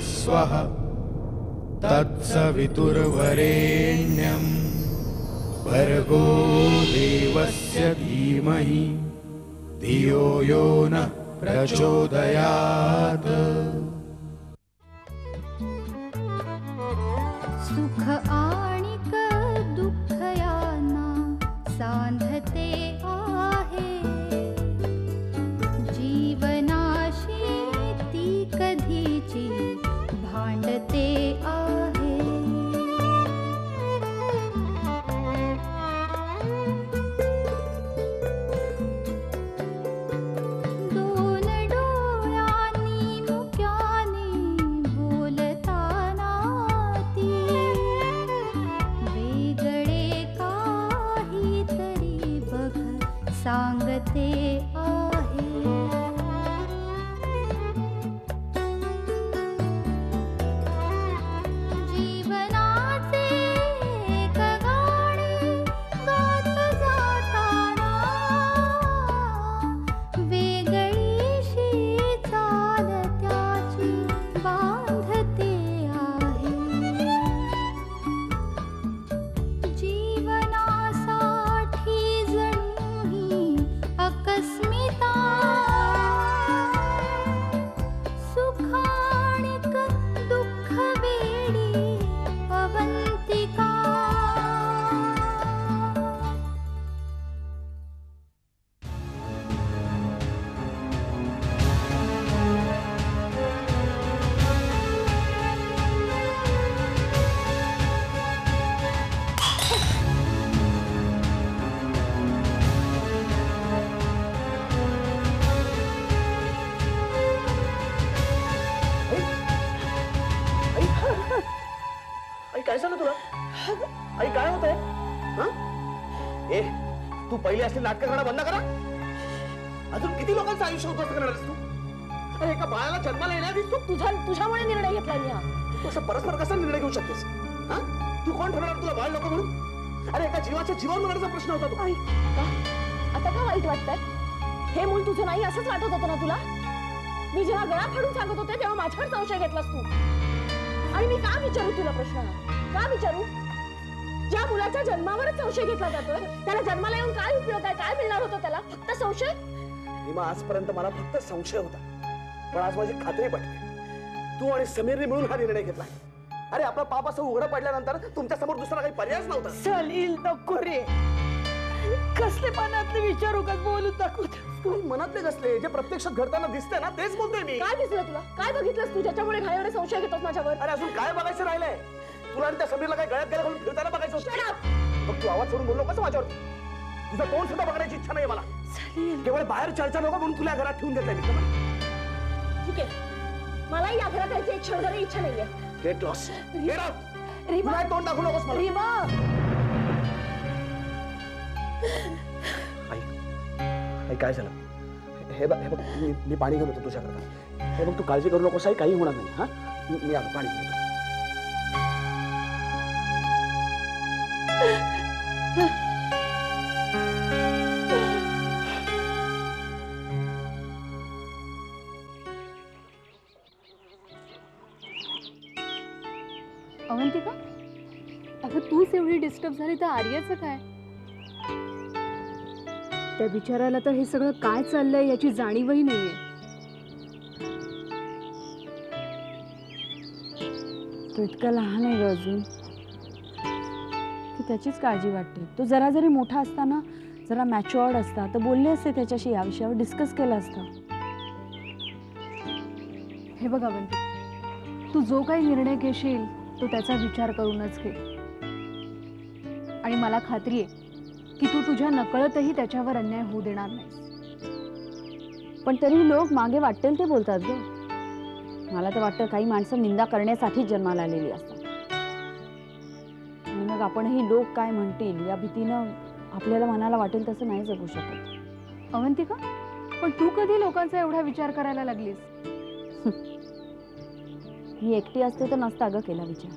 स्वः तत्सवितुर्वरेण्यं भर्गो देवस्य धीमहि धियो यो नः प्रचोदयात्। सुख आणिक दुःख यांना सांधते आहे, जीवनाशी ती कधीची भांडते आहे। दोन डोळ्यांनी मुक्याने बोलताना ती वेगळे काहीतरी बघ सांगते आहे। जीवनाचे एक गाणे गात जाताना वेगळीशी चाल त्याची बांधते आहे। जीवनासाठी जणू ही अकस्मिता, सुखाणिक दुःख वेडी अवंतिका। आई काय झालं तुला? आई काय होतंय? ए तू पहिले असले नाटक करणं बंद करा। अजून किती लोकांचं आयुष्य उद्ध्वस्त करणार आहेस तू? अरे एका बाळाला जन्माला येण्याआधी तू तुझ्यामुळे निर्णय घेतला मी हा। तू असं परस्पर कसा निर्णय घेऊ शकतेस? तू कोण ठरवणार तुला बाळ नको म्हणून? अरे एका जीवाच्या जीवन मरणाचा प्रश्न होता तो। आई का आता का वाईट वाटतंय? हे मूल तुझं नाही असंच वाटत होतं ना तुला? मी जेव्हा गळा फाडून सांगत होते तेव्हा माझ्यावर संशय घेतलास तू। आणि मी का विचारू तुला प्रश्न? का विचारू? ज्या मुलाच्या जन्मावरच संशय घेतला जातोय त्याला जन्माला येऊन काय उपयोग आहे? काय मिळणार होतं त्याला? फक्त संशय? रीमा आजपर्यंत मला फक्त संशय होता, पण आज माझी खात्री पटली तू आणि समीरने मिळून हा निर्णय घेतला। अरे आपला पाप असं उघडं पडल्यानंतर तुमच्या समोर दुसरा काही पर्यायच नव्हता। सलील नको रे, कसले मनातले विचार उगाच बोलून दाखवत। तू मनातले कसले? जे प्रत्यक्षात घडताना दिसतंय ना तेच बोलतोय मी। काय दिसलं तुला? काय बघितलंस तू ज्याच्यामुळे घायावर संशय घेतोस माझ्यावर? अरे अजून काय बघायचं राहिलंय? तुला आणि त्या समीरला काय गळ्यात गेला म्हणून फिरताना बघायचं होतं? मग तू आवाज सोडून बोललो कसं माझ्यावर? तुझं तोंड सुद्धा बघण्याची इच्छा नाही मला। केवळ बाहेर चर्चा नको म्हणून तुला घरात ठेवून घेतलंय मी। ठीक आहे, मला या घरात यायची एक क्षण जरी इच्छा नाहीये। Get lost, get out. Reema, तुला तोंड दाखवू नकोस मला। रीमा, आई काय झालं? हे बघ मी पाणी घेऊन येतो तुझ्याकडे। हे बघ तू काळजी करू नकोस आई, काही होणार नाही। हा मी आलो, पाणी घेऊन येतो। अवंतिका, अगं तूच एवढी डिस्टर्ब झाली तर आर्याचं काय? त्या बिचाराला तर हे सगळं काय चाललंय याची जाणीवही नाहीये। तो इतका लहान आहे ग अजून की त्याचीच काळजी वाटते। तो जरा जरी मोठा असताना जरा मॅच्युअर्ड असता तर बोलले असते त्याच्याशी, या विषयावर डिस्कस केलं असतं। हे बघ अवंतिका, तू जो काही निर्णय घेशील तो त्याचा विचार करूनच घे। आणि मला खात्री आहे की तू तुझ्या नकळतही त्याच्यावर अन्याय होऊ देणार नाहीस। पण तरी लोक मागे वाटेल ते बोलतात ग। मला तर वाटतं काही माणसं निंदा करण्यासाठीच जन्माला आलेली असतात आणि मग आपणही लोक काय म्हणतील या भीतीनं आपल्याला मनाला वाटेल तसं नाही जगू शकत। अवंतिका, पण तू कधी लोकांचा एवढा विचार करायला लागलीस? ही एकटी असते तर नसता ग केला विचार,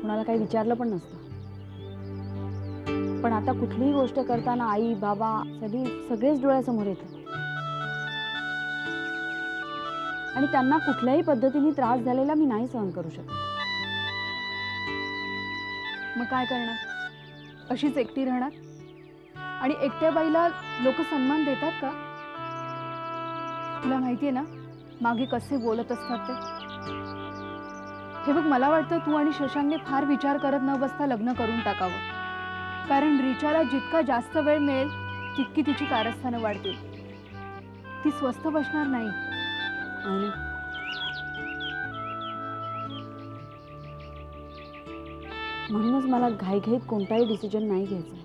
कुणाला काही विचारलं पण नसतं। पण आता कुठलीही गोष्ट करताना आई बाबा सगळेच डोळ्यासमोर येतात। आणि त्यांना कुठल्याही पद्धतीने त्रास झालेला मी नाही सहन करू शकत. मग काय करणार? अशीच एकटी राहणार? आणि एकट्या बाईला लोक सन्मान देतात का? तुला माहितीये ना मागे कसे बोलत असतात ते. हे बघ, मला वाटतं तू आणि शशांकने फार विचार करत न बसता लग्न करून टाकावं. कारण रिचाला जितका जास्त वेळ मिळेल तितकी तिची कारस्थानं वाढतील. ती स्वस्थ बसणार नाही. आणि म्हणूनच मला घाईघाईत कोणताही डिसिजन नाही घ्यायचा.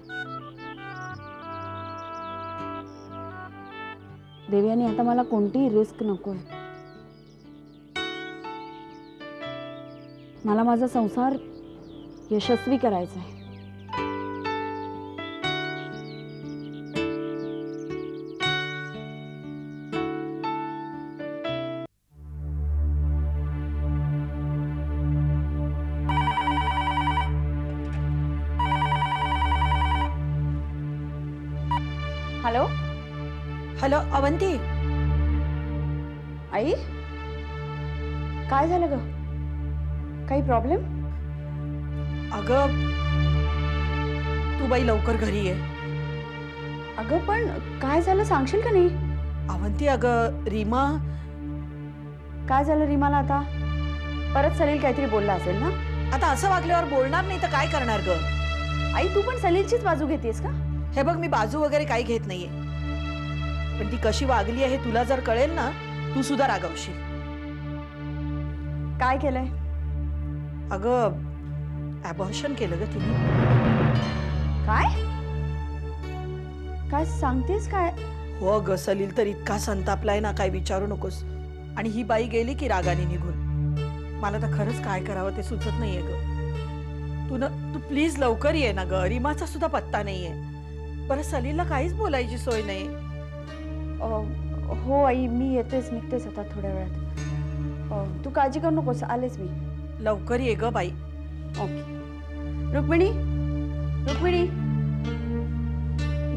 देवयानी, आता मला कोणतीही रिस्क नकोय. मला माझा संसार यशस्वी करायचा आहे. Hello hello Avanti. आई, काय झालं ग? काही प्रॉब्लेम? अगं तू बाई लवकर घरी ये. अगं पण काय झालं सांगशील का नाही? अवंती, अगं रीमा. काय झालं रीमाला आता? परत सलील काहीतरी बोलला असेल ना? आता असं वागल्यावर बोलणार नाही तर काय करणार ग? आई, तू पण सलीलचीच बाजू घेतेस का? हे बघ, मी बाजू वगैरे काही घेत नाहीये, पण ती कशी वागली आहे तुला जर कळेल ना, तू सुद्धा रागावशील. काय केलंय? अगं ॲबॉर्शन केलं ग तिने. काय काय सांगतेस काय? हो ग, सलील तर इतका संतापलाय ना, काय विचारू नकोस. आणि ही बाई गेली की रागाने निघून. मला तर खरंच काय करावं ते सुचत नाहीये ग. तू प्लीज लवकर ये ना ग. रीमाचा सुद्धा पत्ता नाहीये. बरं, सलीलला काहीच बोलायची सोय नाही. हो आई, मी येतेच, निघतेच आता थोड्या वेळात. तू काळजी करू नकोस, आलेच मी. लवकर ये ग बाई. ओके. रुक्मिणी, रुक्मिणी.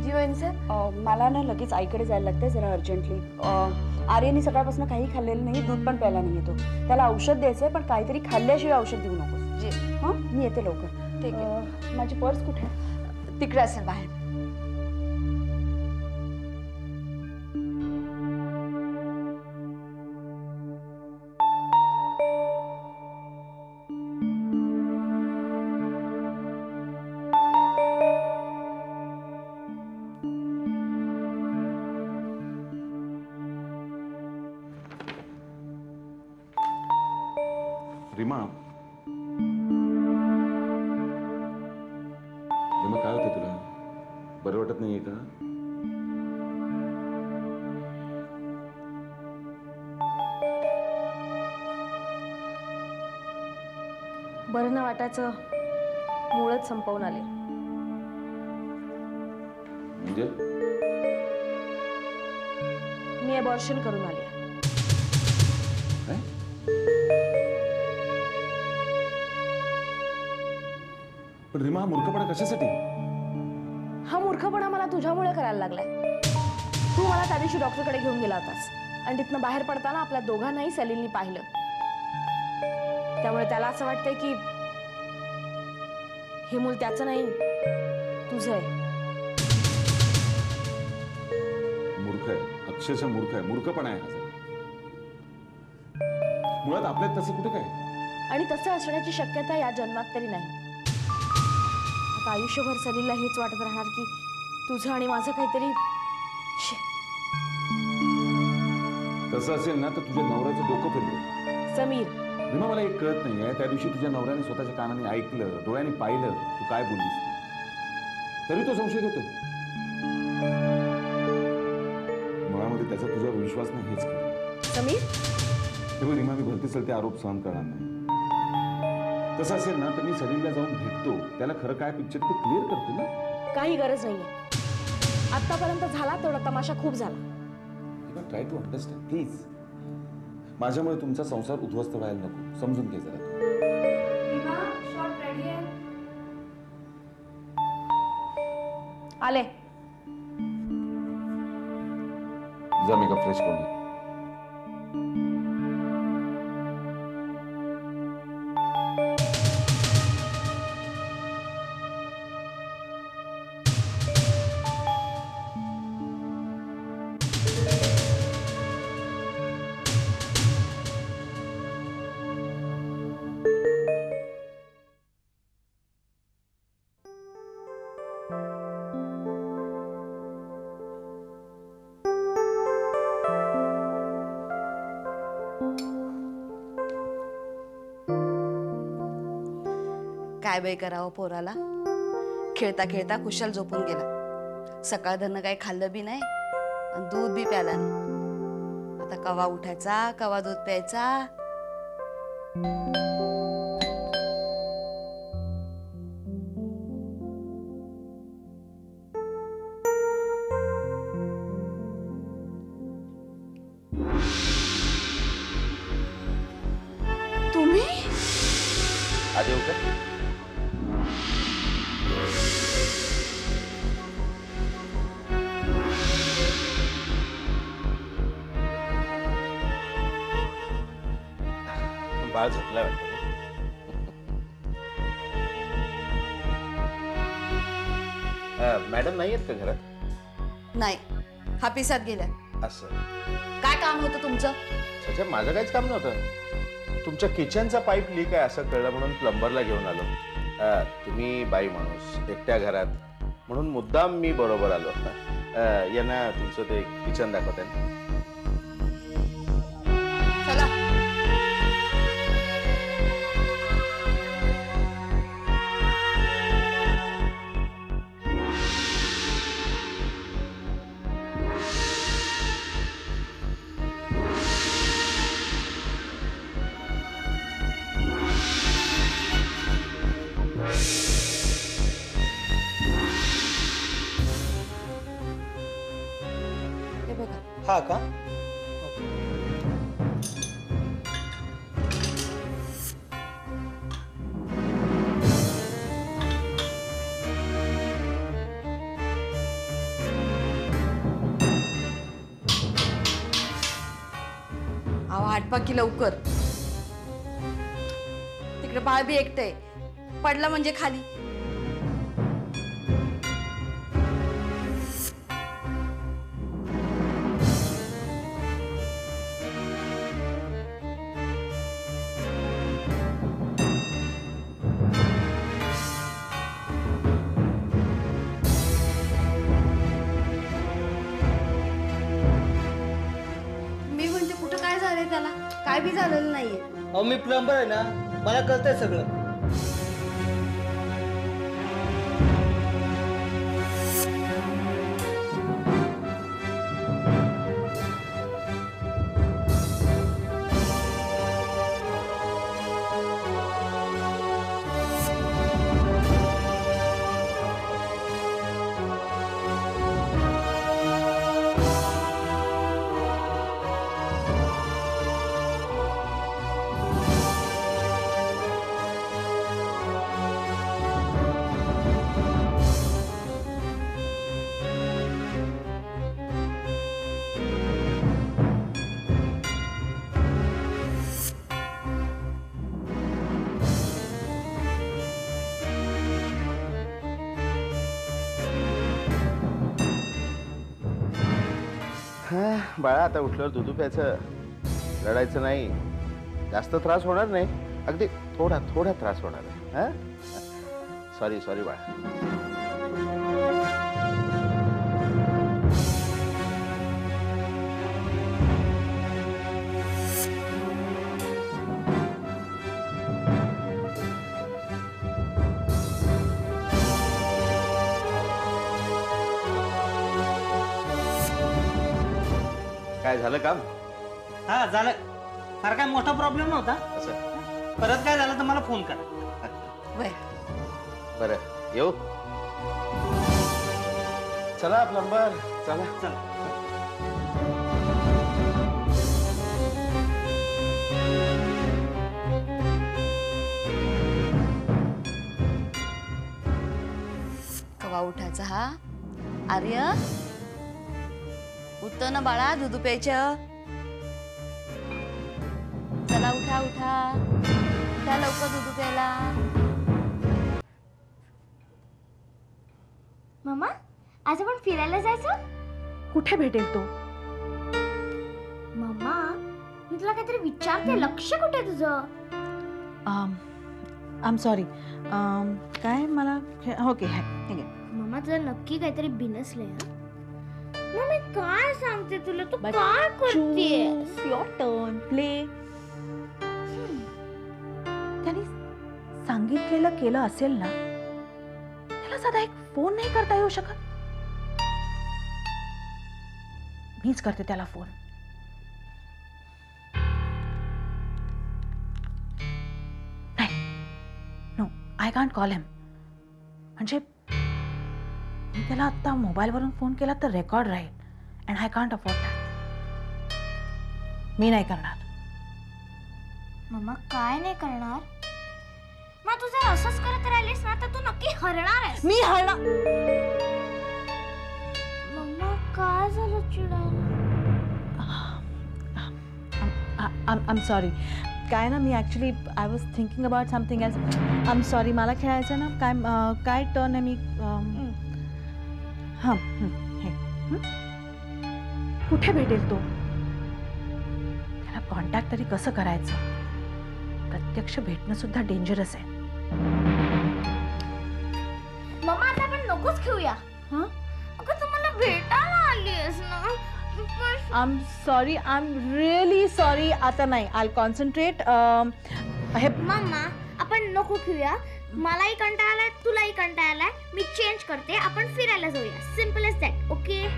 जीवन सर, मला ना लगेच आईकडे जायला लागतंय जरा अर्जंटली. आर्यनी सकाळपासून काही खाल्लेलं नाही, दूध पण प्यायला नाही येतो. त्याला औषध द्यायचंय, पण काहीतरी खाल्ल्याशिवाय औषध देऊ नकोस. जी हां, मी येते लवकर. ठीक आहे. माझी पर्स कुठे आहे? तिकडे असेल बाहेर. रीमा, रीमा काय होते तुला? बरं वाटत नाहीये का? बरं न वाटायचं मुळच संपवून आले. म्हणजे मी अबॉर्शन करून आले. काय? पण रीमा, हा मूर्खपणा कशासाठी? हा मूर्खपणा मला तुझ्यामुळे करायला लागलाय. तू मला त्या दिवशी डॉक्टरकडे घेऊन गेला होतास आणि तिथनं बाहेर पडताना आपल्या दोघांनाही सलीलनी पाहिलं. त्यामुळे त्याला असं वाटतंय की हे मूल त्याचं नाही, तुझं आहे. मूर्ख आहे, अक्षरशः मूर्ख आहे. मूर्खपणा आहे हा सगळा. मुळात आपल्यात तसं कुठे काय? आणि तसं असण्याची शक्यता या जन्मात तरी नाही. आता आयुष्यभर सलीलला हेच वाटत राहणार की तुझं आणि माझं काहीतरी. तसं असेल ना तर तुझ्या नवऱ्याचं डोकं फिरलं. समीर, रीमा, मला एक कळत नाहीये, त्या दिवशी तुझ्या नवऱ्याने स्वतःच्या कानाने ऐकलं, डोळ्याने पाहिलं तू काय बोललीस ते. तरी तो संशय घेतोय. मुळामध्ये त्याचा तुझ्यावर विश्वास नाही, हेच खरं. समीर, हे बघ रीमा, मी भलते चलते आरोप सहन करणार नाही. तसं असेल ना तर मी सलीलला जाऊन भेटतो, त्याला खरं काय पिक्चर ते क्लिअर करतो ना. काही गरज नाहीये. आतापर्यंत झाला तेवढा तमाशा खूप झाला. Try to understand please. माझ्यामुळे तुमचा संसार उद्ध्वस्त व्हायला नको, समजून घे जरा. आले. जा मेकअप फ्रेश करून घे. काय बाई करावं पोराला. खेळता खेळता कुशल झोपून गेला. सकाळ धरणं काही खाल्लं बी नाही आणि दूध बी प्याला नाही. आता कवा उठायचा, कवा दूध प्यायचा. तुम्ही आधी येऊ का? बाळ झोपला वाटतं. मॅडम नाही आहेत का घरात? नाही, हापिसात गेल्या. असं काय काम होतं तुमचं? अच्छा, माझं काहीच काम नव्हतं. तुमच्या किचनचा पाईप लीक आहे असं कळलं म्हणून प्लंबरला घेऊन आलो. तुम्ही बाई माणूस एकट्या घरात म्हणून मुद्दाम मी बरोबर आलो. यांना तुमचं ते किचन दाखवत आहे. चला. हे बघा. हा का? अहो आटपा की लवकर. तिकडे बाळ बी एकटंय. पडला म्हणजे खाली. मी म्हणते कुठं काय झालंय त्याला? काय बी झालेलं नाहीये. अहो मी प्लंबर आहे ना, मला कळतंय सगळं. बाळा आता उठल्यावर दूध प्यायचं, रडायचं नाही. जास्त त्रास होणार नाही, अगदी थोडा थोडा त्रास होणार आहे. सॉरी सॉरी बाळा. काय झालं काम? हा झालं. फार काय मोठा प्रॉब्लेम नव्हता. असं परत काय झालं तर मला फोन करा. वय. बरं येऊ. चला प्लंबर चला. चला. कवा उठायचा हा? आर्य उठतो ना बाळा, दूध प्यायचं. चला उठा उठा उठा लवकर दूध प्यायला. मम्मा, आज आपण फिरायला जायचं? कुठे भेटेल तो? मम्मा, मी तुला काहीतरी विचारते. लक्ष कुठे तुझं? I am sorry. काय मला ओके ठीक आहे. मम्मा, तुला नक्की काहीतरी बिनसलंय. मम्मी काय सांगते तुला, तू But काय करतेय? Your turn. Play. त्याने सांगितले केलेलं केलं असेल ना, त्याला साधा एक फोन नाही करता येऊ शकत? मीच करते त्याला फोन. नाही, नो, आय कांट कॉल हिम. म्हणजे मी त्याला आता मोबाईलवरून फोन केला तर रेकॉर्ड राहील, and I can't afford that. मी नाही करणार. मम्मा काय नाही करणार? मग तू जर असंच करत राहिलीस ना तर तू नक्की हरणार आहेस. मी हरणार. मम्मा काय झालं चिडायला? I sorry. काय ना, मी actually I was thinking about something else. I am sorry. मला खेळायचं ना. काय टर्न आहे? मी हां, हे कुठे भेटेल तो? त्याला कॉन्टॅक्ट तरी कसं करायचं? प्रत्यक्ष भेटणं सुद्धा डेंजरस आहे. मम्मा आता आपण नकोच खेळूया. हां, अगं तू मला भेटायला आलीस ना. I am sorry. I am really sorry. आता नाही. I concentrate. हे मम्मा आपण नको खेळूया. मलाही कंटाळा आलाय, तुलाही कंटाळा आलाय. मी चेंज करते, आपण फिरायला जाऊया. Simple as that. ओके?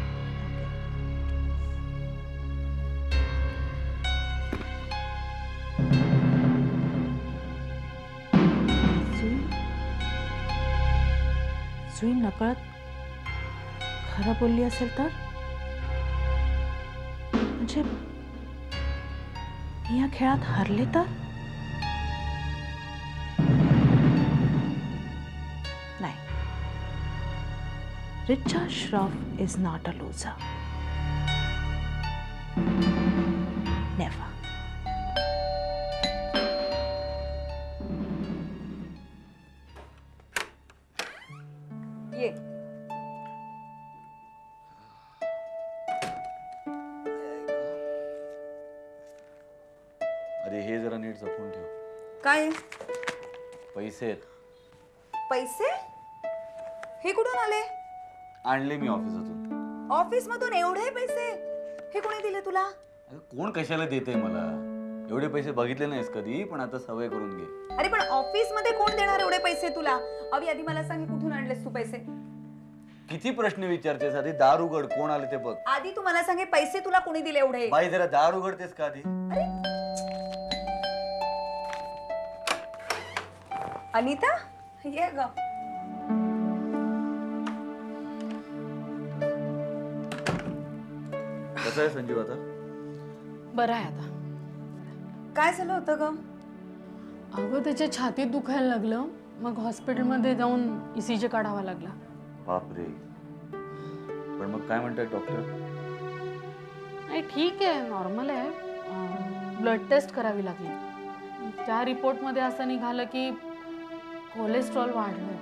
सुई नकळत खरं बोलली असेल तर? म्हणजे मी या खेळात हरले तर? नाही. Richa Shroff is not a loser. Never. ये. अरे हे जरा नीट जपून ठेव. काय पैसे आहेत. पैसे? हे कुठून आले? आणले मी ऑफिसातून. ऑफिस मधून एवढे पैसे? हे कोणी दिले तुला? अगं कोण कशाला देते मला? एवढे पैसे बघितले नाहीस कधी, पण आता सवय करून घे. अरे पण ऑफिस मध्ये कोण देणार एवढे पैसे तुला? अभि आधी मला सांग, कुठून आणलेस तू पैसे? किती प्रश्न विचारतेस? आधी दार उघड, कोण आले ते बघ. आधी तू मला सांगे, पैसे तुला कोणी दिले एवढे? बाई जरा दार उघडतेस का आधी? अनिता, ये ग. कसं आहे संजीव आता? बरं आहे आता. काय झालं होतं ग? अगं त्याच्या छातीत दुखायला लागलं, मग हॉस्पिटलमध्ये जाऊन ECG काढावा लागला. बापरे. पण मग काय म्हणतात डॉक्टर? नाही ठीक आहे, नॉर्मल आहे. ब्लड टेस्ट करावी लागली. त्या रिपोर्टमध्ये असं निघालं की कोलेस्ट्रॉल वाढलंय.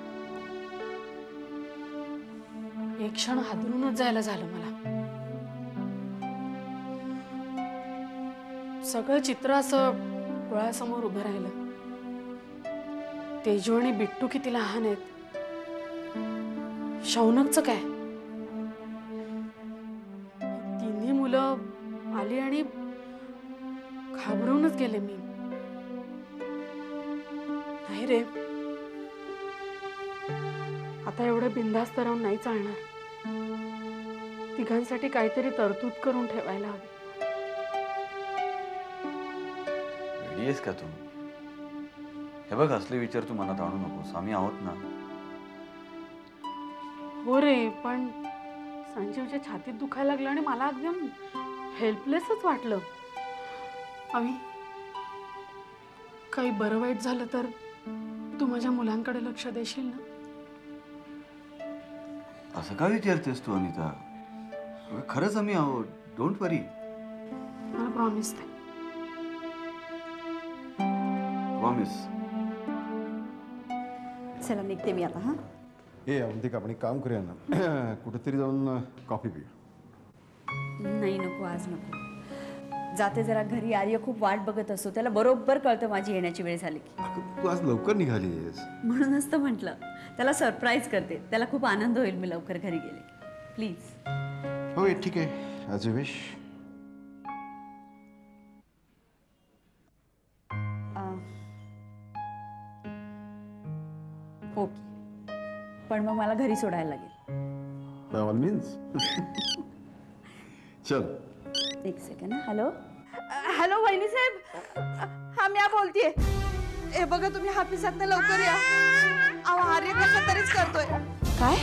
एक क्षण हादरूनच जायला झालं मला. सगळं चित्र असं डोळ्यासमोर उभं राहिलं. तेजू आणि बिट्टू किती लहान आहेत. शौनकचं काय? तिन्ही मुलं आली आणि घाबरूनच गेले मी. नाही रे, आता एवढं बिनधास्त राहून नाही चालणार. तिघांसाठी काहीतरी तरतूद करून ठेवायला हवी. रेडी आहेस का तू? हे बघ, असले विचार तू मनात आणू नकोस. आम्ही आहोत ना. हो रे, पण संजीवच्या छातीत दुखायला लागलं आणि मला एकदम हेल्पलेसच वाटलं. आम्ही काही बरं वाईट झालं तर तू माझ्या मुलांकडे लक्ष देशील ना? असं का विचारतेस तू अनिता? खरंच आम्ही आहोत. डोंट वरी. मला प्रॉमिस दे. प्रॉमिस. चला निघते मी आता. हां, हे अवंतिक, आपण एक काम करूया ना, कुठेतरी जाऊन कॉफी पिऊया. नाही नको, आज नको. जाते जरा घरी. आर्य खूप वाट बघत असतो. त्याला बरोबर कळतं माझी येण्याची वेळ झाली की. अगं, तू आज लवकर निघालीस. म्हणूनच तर म्हटलं त्याला सरप्राईज करते. त्याला खूप आनंद होईल मी लवकर घरी गेले. प्लीज. हो ठीक आहे, ॲज यू विश. ओके, पण मग मला घरी सोडायला लागेल. By all means. चल. एक सेकंड. हॅलो. हॅलो वहिनी साहेब, हा म्या बोलतीये. हे बघा तुम्ही ऑफिसात लवकर या. अहो आर्य कसं तरीच करतोय. काय?